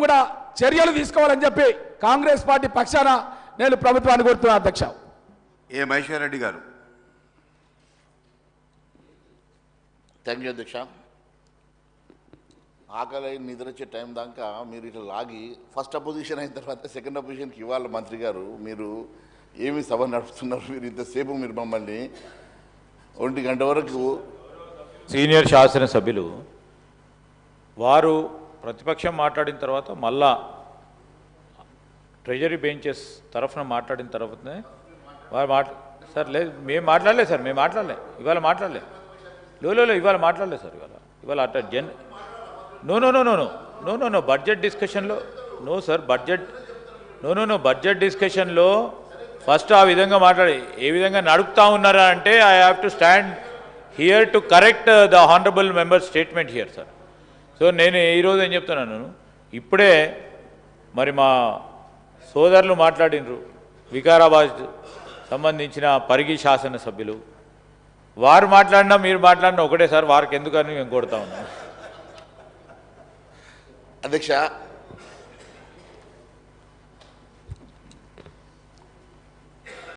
కూడా చర్యలు తీసుకోవాలని చెప్పి కాంగ్రెస్ పార్టీ పక్షాన నేను ప్రభుత్వాన్ని కోరుతున్నా అధ్యక్ష. ఏ మహేశ్వర్ రెడ్డి గారు. థ్యాంక్ యూ అధ్యక్ష. ఆకలి నిద్రొచ్చే టైం దాకా మీరు ఇట్లా లాగి ఫస్ట్ అపోజిషన్ అయిన తర్వాత సెకండ్ అపోజిషన్కి ఇవ్వాలి. మంత్రి గారు మీరు ఏమి సభ నడుపుతున్నారు? మీరు ఇంతసేపు మీరు మమ్మల్ని 1 గంట వరకు సీనియర్ శాసనసభ్యులు వారు ప్రతిపక్షం మాట్లాడిన తర్వాత మళ్ళా ట్రెజరీ బెంచెస్ తరఫున మాట్లాడిన తర్వాతనే వారు సార్ లేదు మేము మాట్లాడలేదు సార్, మేము మాట్లాడలే ఇవాళ మాట్లాడలేదు. ఇవాళ మాట్లాడలేదు సార్. ఇవాళ అట్లా no no no no no no no no budget డిస్కషన్లో నో సార్ బడ్జెట్ డిస్కషన్లో ఫస్ట్ ఆ విధంగా మాట్లాడి ఏ విధంగా నడుపుతా ఉన్నారా అంటే I have to stand here to correct the honourable member statement here sir. So నేను ఈరోజు ఏం చెప్తున్నాను, ఇప్పుడే మరి మా సోదరులు మాట్లాడినరు వికారాబాద్ సంబంధించిన పరిగి శాసనసభ్యులు, వారు మాట్లాడినా మీరు మాట్లాడినా ఒకటే సార్, వారికి ఎందుకని మేము కొడతా ఉన్నాం. అధ్యక్ష